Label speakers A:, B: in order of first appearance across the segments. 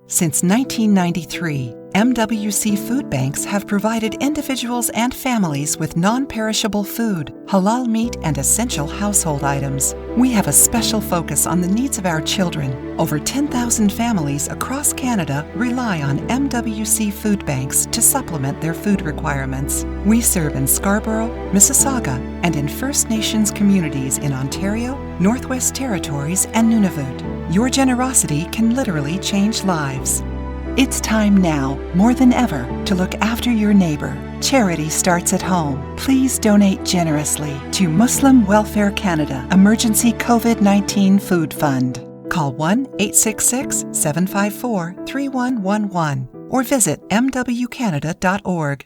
A: Since 1993, MWC Food Banks have provided individuals and families with non-perishable food, halal meat, and essential household items. We have a special focus on the needs of our children. Over 10,000 families across Canada rely on MWC Food Banks to supplement their food requirements. We serve in Scarborough, Mississauga, and in First Nations communities in Ontario, Northwest Territories, and Nunavut. Your generosity can literally change lives. It's time now, more than ever, to look after your neighbour. Charity starts at home. Please donate generously to Muslim Welfare Canada Emergency COVID-19 Food Fund. Call 1-866-754-3111 or visit mwcanada.org.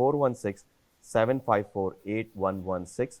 B: 416-754-8116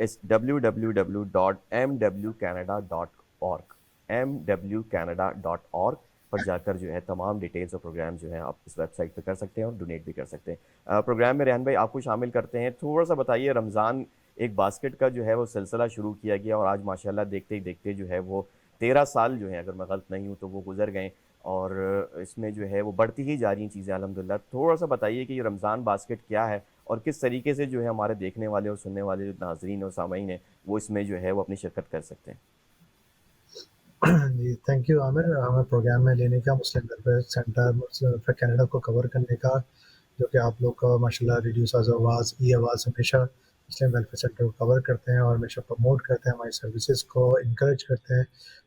B: it's www.mwcanada.org, mwcanada.org پر جا کر جو ہے تمام details اور programme جو ہیں آپ اس web site پہ کر سکتے ہیں اور ڈونیٹ بھی کر سکتے ہیں. پروگرام میں ریحان بھائی آپ کو شامل کرتے ہیں. تھوڑا سا بتائیے, رمضان ایک باسکٹ کا جو ہے وہ سلسلہ شروع کیا گیا اور آج ماشاءاللہ دیکھتے ہی دیکھتے جو ہے وہ 13 سال جو ہیں, اگر میں غلط نہیں ہوں تو وہ گزر گئے, اور اس میں جو ہے وہ بڑھتی ہی جا رہی ہیں چیزیں الحمدللہ. تھوڑا سا بتائیے کہ یہ رمضان باسکٹ کیا ہے اور کس طریقے سے جو ہے ہمارے دیکھنے والے اور سننے والے جو ناظرین اور سامعین ہیں وہ اس میں جو ہے وہ اپنی شرکت کر سکتے ہیں.
C: جی تھینک یو عامر, ہمیں پروگرام میں لینے کا, مسلم ویلفیئر سینٹر مسلم ویلفیئر کینیڈا کو کور کرنے کا, جو کہ آپ لوگ کا ماشاء اللہ ریڈیو ساز آواز ای آواز ہمیشہ مسلم ویلفیئر سینٹر کو کور کرتے ہیں اور ہمیشہ پروموٹ کرتے ہیں, ہماری سروسز کو انکریج کرتے ہیں.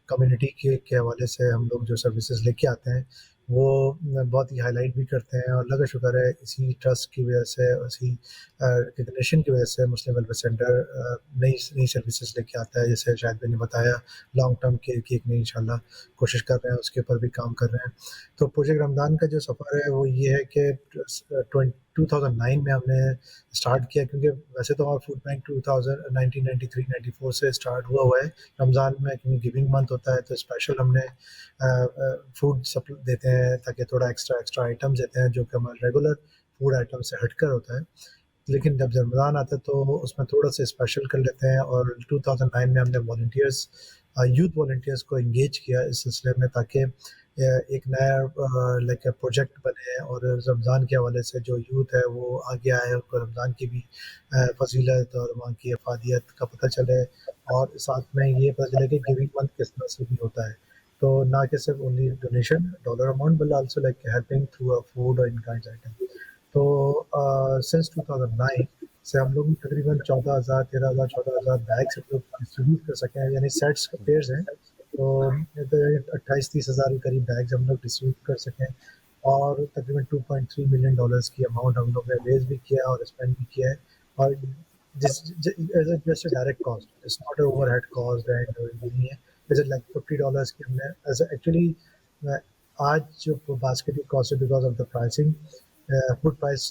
C: کمیونٹی کے حوالے سے ہم لوگ جو سروسز لے کے آتے ہیں وہ بہت ہی ہائی لائٹ بھی کرتے ہیں, اور اللہ کا شکر ہے اسی ٹرسٹ کی وجہ سے, اسی ریکگنیشن کی وجہ سے مسلم ویلفیئر سینٹر نئی سروسز لے کے آتا ہے. جیسے شاید میں نے بتایا لانگ ٹرم کی ایک نئی انشاءاللہ کوشش کر رہے ہیں, اس کے اوپر بھی کام کر رہے ہیں. تو پروجیکٹ رمضان کا جو سفر ہے وہ یہ ہے کہ 2009 میں ہم نے اسٹارٹ کیا, کیونکہ ویسے تو ہمارا فوڈ بینک 1993-94 سے اسٹارٹ ہوا ہے. رمضان میں کیونکہ گیونگ منتھ ہوتا ہے تو اسپیشل ہم نے فوڈ دیتے ہیں تاکہ تھوڑا ایکسٹرا آئٹمس دیتے ہیں جو کہ ہمارے ریگولر فوڈ آئٹم سے ہٹ کر ہوتا ہے. لیکن جب رمضان آتا ہے تو اس میں تھوڑا سا اسپیشل کر لیتے ہیں, اور 2009 میں ہم نے یوتھ والنٹیئرس کو انگیج کیا اس سلسلے میں تاکہ ایک نیا لائک پروجیکٹ بنے, اور رمضان کے حوالے سے جو یوتھ ہے وہ آگے آئے, ان کو رمضان کی بھی فضیلت اور وہاں کی افادیت کا پتہ چلے, اور ساتھ میں یہ پتہ چلے کہ گیونگ منتھ کس طرح سے بھی ہوتا ہے. تو نہ کہ صرف only donation dollar amount but also like helping through food اور ان کائنڈ آئٹم. تو سنس 2009 سے ہم لوگ تقریباً 14,000 بیگس ہم لوگ ڈسٹریبیوٹ کر سکیں, یعنی سیٹس پیئرز ہیں تو 28-30 ہزار کے قریب بیگز ہم لوگ ڈسٹریبیوٹ کر سکیں, اور تقریباً $2.3 ملین کی اماؤنٹ ہم لوگ نے ریز بھی کیا اور اسپینڈ بھی کیا ہے. اور just direct cost, it's not a overhead cost and نہیں ہے, جیسے لائک $50 کی ہم نے ایکچولی آج جو باسکٹ کی کاسٹ ہے because of the pricing, food price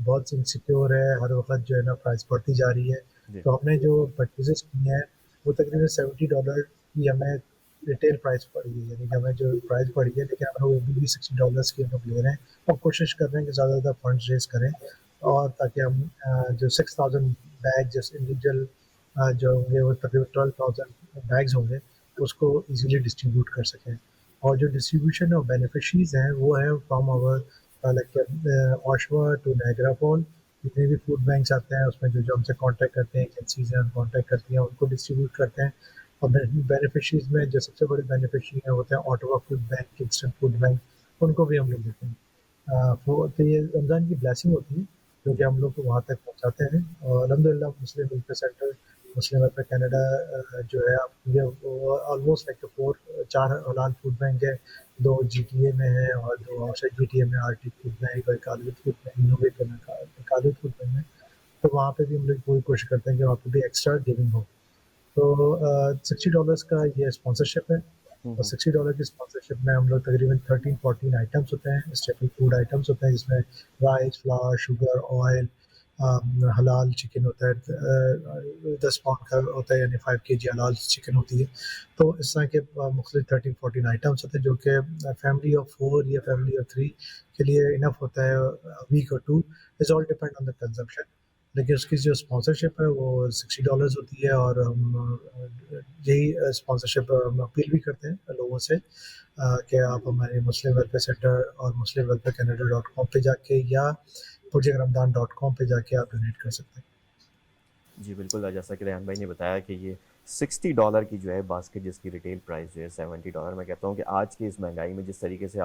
C: بہت انسیکیور ہے, ہر وقت جو ہے نا پرائس بڑھتی جا رہی ہے. تو ہم نے جو پرچیزز کی ہیں وہ تقریباً $70 کی ہمیں ریٹیل پرائس پڑی ہے, یعنی کہ ہمیں جو پرائس پڑی ہے, لیکن ہم لوگ ابھی بھی $60 کی ہم لوگ لے رہے ہیں, اور کوشش کر رہے ہیں کہ زیادہ زیادہ فنڈز ریز کریں, اور تاکہ ہم جو 6,000 بیگ جس انڈیویجول جو ہوں گے وہ تقریباً 12,000 بیگز ہوں گے اس کو ایزیلی ڈسٹریبیوٹ کر سکیں. اور جو ڈسٹریبیوشن اور بینیفیشریز ہیں وہ ہیں فرام آور لائک آشوا ٹو نیگرا فال, جتنے بھی فوڈ بینکس آتے ہیں اس میں جو ہم سے کانٹیکٹ کرتے ہیں, ایجنسیز ہیں کانٹیکٹ کرتی ہیں, ان کو ڈسٹریبیوٹ کرتے ہیں. اور بینیفیشریز میں جو سب سے بڑے بینیفیشری ہیں ہوتے ہیں Ottawa food bank, Kingston food bank, ان کو بھی ہم لوگ دیتے ہیں. تو یہ رمضان کی بلیسنگ ہوتی ہے جو کہ ہم لوگ کو وہاں تک پہنچاتے ہیں. اور الحمدللہ مسلم ویلفیئر سینٹر مسلم ویلفیئر کینیڈا جو ہے یہ آلموسٹ لائک 4 حلال فوڈ بینک ہے, 2 GTA میں ہیں اور 2 آؤٹ سائڈ GTA میں, RT فوڈ بینک اور کالوت فوڈ بینک, انوویٹ کالوت فوڈ بینک میں. تو وہاں پہ بھی ہم لوگ پوری کوشش کرتے ہیں کہ وہاں پہ بھی ایکسٹرا گیونگ ہو. تو $60 کا یہ اسپانسرشپ ہے, اور $60 کی اسپانسرشپ میں ہم لوگ تقریباً 13-14 آئٹمس ہوتے ہیں, اسٹیپل فوڈ آئٹمس ہوتے ہیں, جس میں رائس, فلاور, شوگر, آئل, حلال چکن ہوتا ہے 10 پاؤنڈ کا ہوتا ہے, یعنی 5 kg حلال چکن ہوتی ہے. تو اس طرح کے مختلف 13-14 آئٹمس ہوتے ہیں جو کہ فیملی آف 4 یا فیملی آف 3 کے لیے انف ہوتا ہے, ویک اور 2, it's all depend on the consumption. لیکن اس کی جو اسپانسرشپ ہے وہ $60 ہوتی ہے, اور ہم یہی اسپانسرشپ ہم اپیل بھی کرتے ہیں لوگوں سے کہ آپ ہمارے مسلم ویلفیئر سینٹر اور مسلم ویلفیئر کینیڈا.com پہ جا کے یا projectramadan.com پہ جا کے آپ ڈونیٹ کر سکتے ہیں.
B: جی بالکل, جیسا کہ ریحان بھائی نے بتایا کہ یہ $60 کی جو ہے باسکٹ, جس کی ریٹیل پرائس جو ہے $70. میں کہتا ہوں کہ آج کی اس مہنگائی میں جس طریقے سے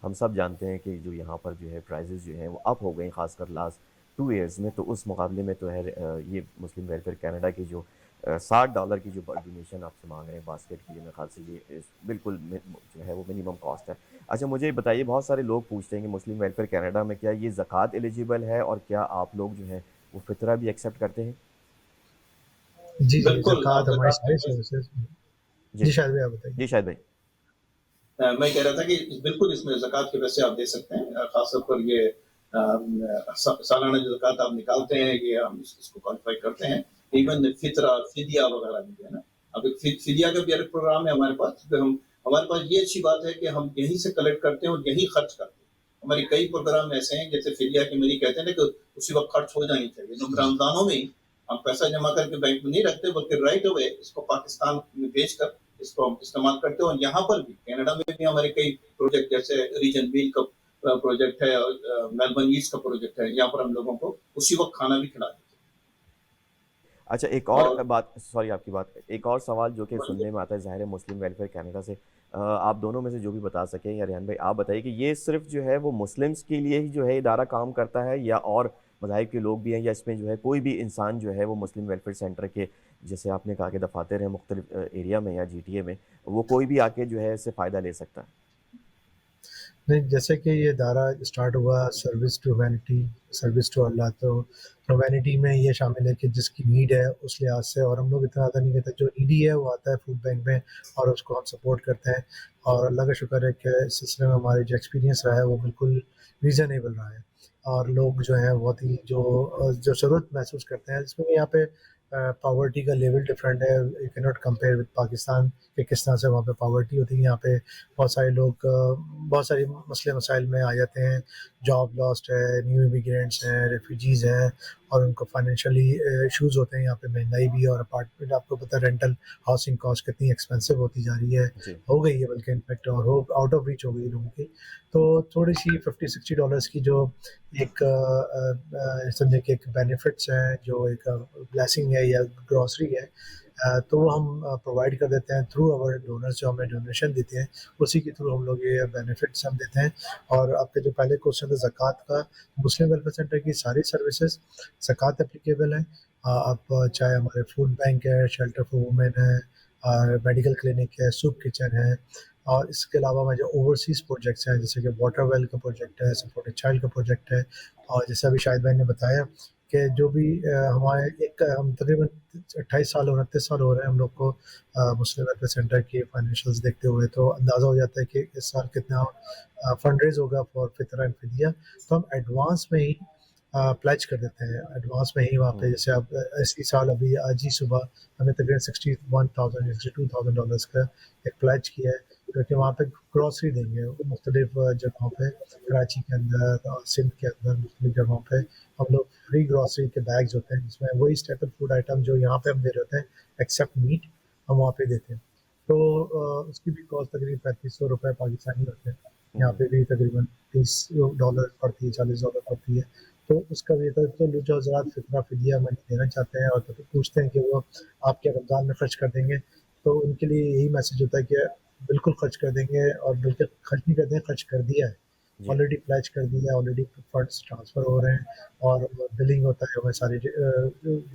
B: ہم سب جانتے ہیں کہ جو یہاں پر جو ہے پرائزز جو ہیں وہ اپ ہو گئیں, خاص کر لاسٹ 2 ایئرز میں, تو اس مقابلے میں تو ہے یہ مسلم ویلفیئر کینیڈا کی جو $60 کی جو ڈونیشن آپ سے مانگ رہے ہیں باسکٹ کی, میرے خیال سے یہ بالکل جو ہے وہ منیمم کاسٹ ہے. اچھا مجھے بتائیے, بہت سارے لوگ پوچھتے ہیں کہ مسلم ویلفیئر کینیڈا میں کیا یہ زکوٰۃ ایلیجیبل ہے, اور کیا آپ لوگ جو ہے وہ فطرہ بھی ایکسیپٹ کرتے ہیں؟
C: جی
D: بالکل,
C: زکوٰۃ ہماری ساری سروسز. جی شاید بھائی آپ بتائیے.
B: جی شاید بھائی.
D: میں کہہ رہا تھا کہ بالکل اس میں زکوٰۃ کے پیسے آپ دے سکتے ہیں, خاص طور پر یہ سالانہ جو زکوٰۃ آپ نکالتے ہیں یہ ہم اس کو کوالیفائی کرتے ہیں, ایون فطرہ فدیہ وغیرہ بھی ہے نا. اب فدیہ کا بھی ایک پروگرام ہے ہمارے پاس. ہمارے پاس یہ اچھی بات ہے کہ ہم یہیں سے کلیکٹ کرتے ہیں اور یہیں خرچ کرتے ہیں. ہماری کئی پروگرام ایسے ہیں جیسے فدیہ کی میری کہتے ہیں نا کہ اسی وقت خرچ ہو جانی چاہیے. رمضانوں میں ہی ہم پیسہ جمع کر کے بینک میں نہیں رکھتے بلکہ رائٹ اوے اس کو پاکستان میں بھیج کر اس کو ہم استعمال کرتے ہیں. اور یہاں پر بھی کینیڈا میں بھی ہمارے کئی پروجیکٹ جیسے ریجن ویل کا پروجیکٹ ہے اور میلبرن ایسٹ کا پروجیکٹ ہے. یہاں پر ہم لوگوں کو اسی وقت کھانا بھی کھلا دیتے ہیں.
B: اچھا ایک اور بات، سوری آپ کی بات، ایک اور سوال جو کہ سننے میں آتا ہے ظاہر ہے مسلم ویلفیئر کینیڈا سے، آپ دونوں میں سے جو بھی بتا سکیں، یا ریحان بھائی آپ بتائیے کہ یہ صرف جو ہے وہ مسلمس کے لیے ہی جو ہے ادارہ کام کرتا ہے یا اور مذاہب کے لوگ بھی ہیں، یا اس میں جو ہے کوئی بھی انسان جو ہے وہ مسلم ویلفیئر سینٹر کے جیسے آپ نے کہا کہ دفاتر ہیں مختلف ایریا میں یا جی ٹی اے میں، وہ کوئی بھی آ کے جو ہے اس سے فائدہ لے سکتا ہے؟
C: نہیں، جیسے کہ یہ ادارہ اسٹارٹ ہوا service to humanity, service to Allah, تو ہیومینٹی میں یہ شامل ہے کہ جس کی نیڈ ہے اس لحاظ سے، اور ہم لوگ اتنا زیادہ نہیں کہتے، جو نیڈی ہے وہ آتا ہے فوڈ بینک میں اور اس کو ہم سپورٹ کرتے ہیں. اور اللہ کا شکر ہے کہ اس سلسلے میں ہمارے جو ایکسپیرینس رہا ہے وہ بالکل ریزنیبل رہا ہے. اور لوگ جو ہیں بہت ہی جو ضرورت محسوس کرتے ہیں، اس میں یہاں پہ پاورٹی کا لیول ڈفرینٹ ہے. یو کی ناٹ کمپیئر وتھ پاکستان کہ کس طرح سے وہاں پہ پاورٹی ہوتی ہے. یہاں پہ بہت سارے لوگ بہت ساری مسئلے مسائل میں آ جاتے ہیں. جاب لاسٹ ہے، نیو امیگرینٹس ہیں، ریفیوجیز ہیں، اور ان کو فائنینشلی ایشوز ہوتے ہیں. یہاں پہ مہنگائی بھی، اور اپارٹمنٹ آپ کو پتہ ہے رینٹل ہاؤسنگ کاسٹ کتنی ایکسپینسو ہوتی جا رہی ہے، ہو گئی ہے بلکہ انفیکٹ، اور آؤٹ آف ریچ ہو گئی لوگوں کی. تو تھوڑی سی $50-60 کی جو ایک سمجھے کہ ایک بینیفٹس ہیں، جو ایک بلیسنگ ہے یا گروسری ہے، تو وہ ہم پرووائڈ کر دیتے ہیں تھرو آور ڈونرز جو ہمیں ڈونیشن دیتے ہیں، اسی کے تھرو ہم لوگ یہ بینیفٹس ہم دیتے ہیں. اور آپ کے جو پہلے کوشچن تھا زکوٰۃ کا، مسلم ویلفیئر سینٹر کی ساری سروسز زکوٰۃ اپلیکیبل ہیں. آپ چاہے ہمارے فوڈ بینک ہے، شیلٹر فار وومن ہے، میڈیکل کلینک ہے، سوپ کچن ہے، اور اس کے علاوہ ہمارے جو اوورسیز پروجیکٹس ہیں جیسے کہ واٹر ویل کا پروجیکٹ ہے، سپورٹڈ چائلڈ کا پروجیکٹ ہے. اور جیسے ابھی شاہد بھائی نے بتایا کہ جو بھی ہمارے ہم تقریباً 28 سال 29 سال ہو رہے ہیں ہم لوگ کو مسلم ویلفیئر سینٹر کے فائنینشیلز دیکھتے ہوئے، تو اندازہ ہو جاتا ہے کہ اس سال کتنا فنڈ ریز ہوگا فار فطرہ اینڈ فدیہ. تو ہم ایڈوانس میں ہی پلیج کر دیتے ہیں، ایڈوانس میں ہی وہاں پہ. جیسے اب اسی سال ابھی آج ہی صبح ہمیں تقریباً $61,000 کا ایک پلیج کیا ہے، کیونکہ وہاں پہ گروسری دیں گے مختلف جگہوں پہ، کراچی کے اندر اور سندھ کے اندر مختلف جگہوں پہ. ہم لوگ فری گروسری کے بیگز ہوتے ہیں جس میں وہی اسٹیپل فوڈ آئٹم جو یہاں پہ ہم دے رہے ہوتے ہیں ایکسیپٹ میٹ، ہم وہاں پہ دیتے ہیں. تو اس کی بھی کاسٹ تقریباً $3500 پاکستانی ہوتے ہیں. یہاں پہ بھی تقریباً $30 پڑتی ہے، $40 پڑتی ہے. تو اس کا بھی تو جو حضرات فطرہ فدیہ منی دینا چاہتے ہیں اور تو پوچھتے ہیں کہ وہ آپ کے رمضان میں خرچ کر دیں گے، تو ان کے لیے یہی میسج ہوتا ہے کہ بالکل خرچ کر دیں گے، اور بالکل خرچ نہیں کر دیں، خرچ کر دیا ہے، آلریڈی پلیج کر دیا ہے، آلریڈی فنڈس ٹرانسفر ہو رہے ہیں، اور بلنگ ہوتا ہے، ہمیں ساری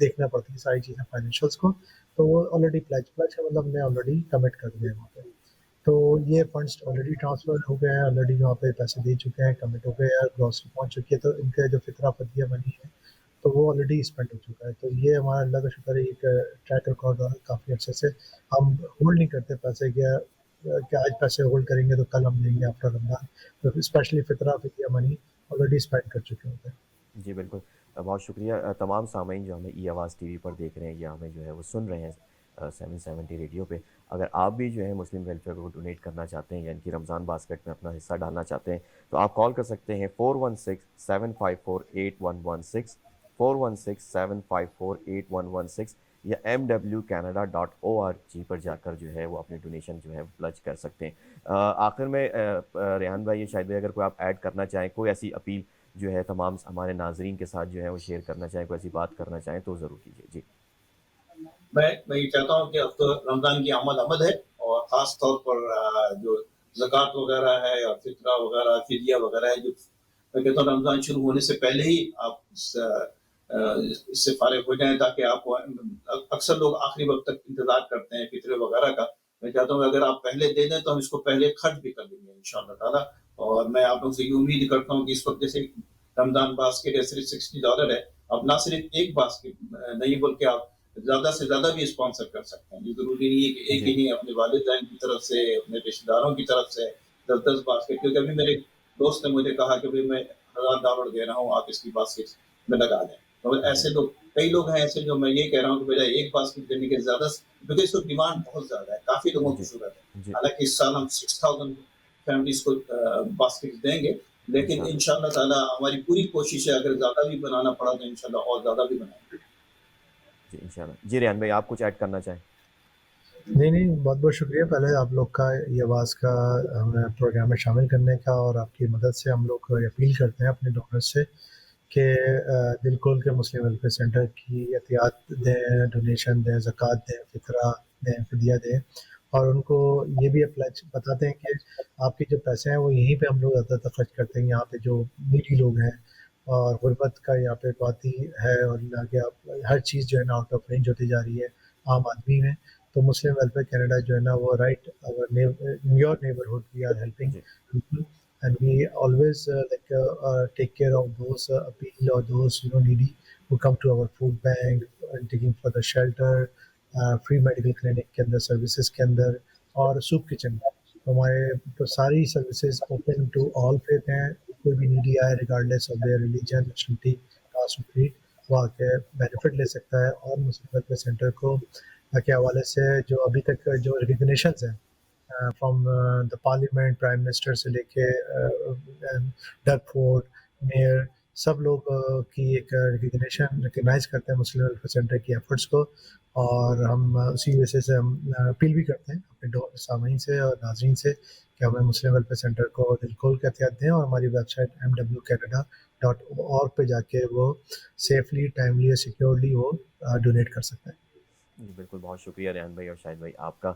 C: دیکھنا پڑتی ہے ساری چیزیں فائنینشیلس کو. تو وہ آلریڈی پلیج کا مطلب میں آلریڈی کمٹ کر دیا ہے وہاں پہ. تو یہ فنڈس آلریڈی ٹرانسفر ہو گئے ہیں، آلریڈی وہاں پہ پیسے دے چکے ہیں، کمٹ ہو گئے ہیں، گروسری پہنچ چکی ہے. تو ان کا جو فطرہ فدیہ منی ہے تو وہ آلریڈی اسپینڈ ہو چکا ہے. تو یہ ہمارا اللہ کا شکر ہے ایک ٹریک ریکارڈ ہے کافی عرصے سے. ہم ہولڈ نہیں کرتے پیسے کہ آج پیسے ہولڈ کریں گے تو کل ہم لیں گے آفٹر رمضان. تو اسپیشلی فطرہ فدیہ منی آلریڈی اسپینڈ کر چکے ہوتے ہیں.
B: جی بالکل، بہت شکریہ. تمام سامعین جو ہمیں ای آواز ٹی وی پر دیکھ رہے ہیں یا ہمیں جو ہے وہ سن رہے ہیں 770 ریڈیو پہ، اگر آپ بھی جو ہے مسلم ویلفیئر کو ڈونیٹ کرنا چاہتے ہیں یا ان کی رمضان باسکٹ میں اپنا حصہ ڈالنا چاہتے ہیں تو آپ کال کر سکتے ہیں 416-754-8116 416-754-8116 یا MWCanada.org پر جا کر جو ہے وہ اپنی ڈونیشن جو ہے پلج کر سکتے ہیں. آخر میں ریحان بھائی یا شاہد بھائی اگر کوئی آپ ایڈ کرنا چاہیں، کوئی ایسی اپیل جو ہے تمام ہمارے ناظرین کے ساتھ جو ہے وہ شیئر کرنا چاہیں، کوئی ایسی بات کرنا چاہیں تو ضرور کیجیے. جی
D: میں یہ چاہتا ہوں کہ اب تو رمضان کی آمد ہے، اور خاص طور پر جو زکوٰۃ وغیرہ ہے اور فطرہ وغیرہ فدیہ وغیرہ ہے، جو میں کہتا ہوں رمضان شروع ہونے سے پہلے ہی آپ اس سے فارغ ہو جائیں، تاکہ آپ اکثر لوگ آخری وقت تک انتظار کرتے ہیں فطرے وغیرہ کا. میں چاہتا ہوں کہ اگر آپ پہلے دے دیں تو ہم اس کو پہلے خرچ بھی کر دیں گے انشاءاللہ تعالیٰ. اور میں آپ لوگوں سے یہ امید کرتا ہوں کہ اس وقت جیسے رمضان باسکٹ صرف $60 ہے، اب نہ صرف ایک باسکٹ نہیں بلکہ آپ زیادہ سے زیادہ بھی اسپانسر کر سکتے ہیں. یہ ضروری نہیں ہے کہ ایک ہی نہیں، اپنے والدین کی طرف سے، اپنے رشتے داروں کی طرف سے 10 باسکٹ. کیونکہ ابھی میرے دوست نے مجھے کہا کہ بھائی میں $1000 دے رہا ہوں، آپ اس کی باسکٹ میں لگا دیں. تو ایسے لوگ کئی لوگ ہیں ایسے جو میں یہ کہہ رہا ہوں کہ بجائے ایک باسکٹ دینے کے زیادہ، کیونکہ اس کو ڈیمانڈ بہت زیادہ ہے، کافی لوگوں کی ضرورت ہے.
B: جی
D: حالانکہ اس سال ہم 6000 فیملیز کو باسکٹ دیں گے، لیکن انشاءاللہ تعالی ہماری پوری کوشش ہے، اگر زیادہ بھی بنانا پڑا تو انشاءاللہ اور زیادہ بھی بنائیں گے.
B: جی انشاءاللہ. جی ریحان بھائی آپ کچھ ایڈ کرنا چاہیں؟
C: نہیں بہت بہت شکریہ پہلے آپ لوگ کا یہ آواز کا ہمیں پروگرام میں شامل کرنے کا، اور آپ کی مدد سے ہم لوگ اپیل کرتے ہیں اپنے ڈونر سے کہ دل کھول کے مسلم ویلفیئر سینٹر کی احتیاط دیں، ڈونیشن دیں، زکوٰۃ دیں، فطرہ دیں، فدیہ دیں، اور ان کو یہ بھی بتاتے ہیں کہ آپ کے جو پیسے ہیں وہ یہیں پہ ہم لوگ زیادہ تر خرچ کرتے ہیں. یہاں پہ جو نیڈی لوگ ہیں اور غربت کا یہاں پہ بہت ہی ہے، اور آگے ہر چیز جو ہے نا آؤٹ آف رینج ہوتی جا رہی ہے عام آدمی میں. تو مسلم ویلفیئر کینیڈا جو ہے نا وہ right in your neighbourhood we are helping people and we always take care of those appeal اور those needy who come to our food bank and taking for the shelter, free medical clinic کے اندر services کے اندر، اور soup kitchen ہمارے ساری services open to all faith ہیں. کوئی بھی needy آئے regardless of their religion, nationality, caste اور کریڈ، وہ آ کے بینیفٹ لے سکتا ہے. اور مسلم ویلفیئر سینٹر کو کے حوالے سے جو ابھی تک جو ریکگنیشنز ہیں from the parliament, prime minister سے لے کے ڈگ فورڈ، میئر، سب لوگ کی ایک ریکگنائز کرتے ہیں مسلم ویلفیئر سینٹر کی ایفرٹس کو. اور ہم اسی وجہ سے ہم اپیل بھی کرتے ہیں اپنے سامعین سے اور ناظرین سے کہ ہمیں مسلم ویلفیئر سینٹر کو دل کھول کے احتیاط دیں، اور ہماری ویب سائٹ MWCanada.org پہ جا کے وہ سیفلی، ٹائملی اور سیکیورلی وہ ڈونیٹ کر سکتے ہیں.
B: جی بالکل، بہت شکریہ ریحان بھائی اور شاہد بھائی آپ کا.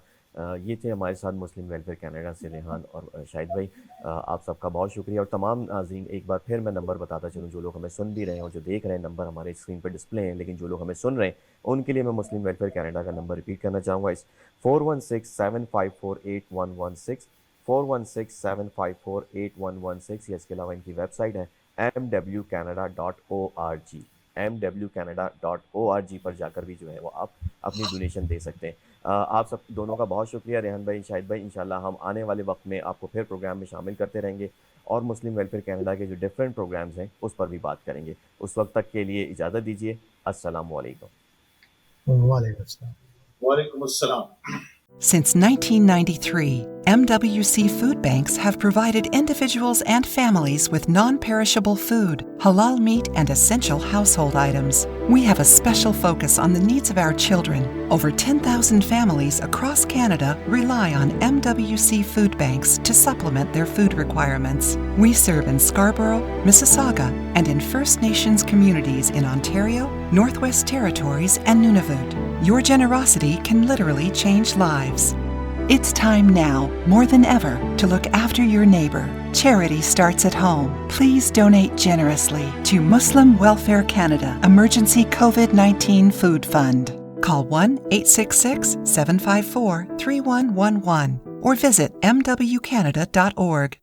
B: یہ تھے ہمارے ساتھ مسلم ویلفیئر کینیڈا سے ریحان اور شاہد بھائی. آپ سب کا بہت شکریہ. اور تمام ناظرین ایک بار پھر میں نمبر بتاتا چلوں، جو لوگ ہمیں سن بھی رہے ہیں اور جو دیکھ رہے ہیں نمبر ہمارے اسکرین پہ ڈسپلے ہیں، لیکن جو لوگ ہمیں سن رہے ہیں ان کے لیے میں مسلم ویلفیئر کینیڈا کا نمبر ریپیٹ کرنا چاہوں گا. اس 4167548116 4167548116. یا اس کے علاوہ ان کی ویب سائٹ ہے MWCanada.org. MWCanada.org پر جا کر بھی جو ہے وہ آپ اپنی ڈونیشن دے سکتے ہیں. آپ سب دونوں کا بہت شکریہ، ریحان بھائی، شاہد بھائی. انشاءاللہ ہم آنے والے وقت میں آپ کو پھر پروگرام میں شامل کرتے رہیں گے اور مسلم ویلفیئر کینیڈا کے جو ڈفرینٹ پروگرامز ہیں اس پر بھی بات کریں گے. اس وقت تک کے لیے اجازت دیجیے. السلام علیکم.
C: وعلیکم السلام.
D: وعلیکم السلام.
A: Since 1993, MWC Food Banks have provided individuals and families with non-perishable food, halal meat, and essential household items. We have a special focus on the needs of our children. Over 10,000 families across Canada rely on MWC Food Banks to supplement their food requirements. We serve in Scarborough, Mississauga, and in First Nations communities in Ontario, Northwest Territories, and Nunavut. Your generosity can literally change lives. It's time now, more than ever, to look after your neighbor. Charity starts at home. Please donate generously to Muslim Welfare Canada Emergency COVID-19 Food Fund. Call 1-866-754-3111 or visit mwcanada.org.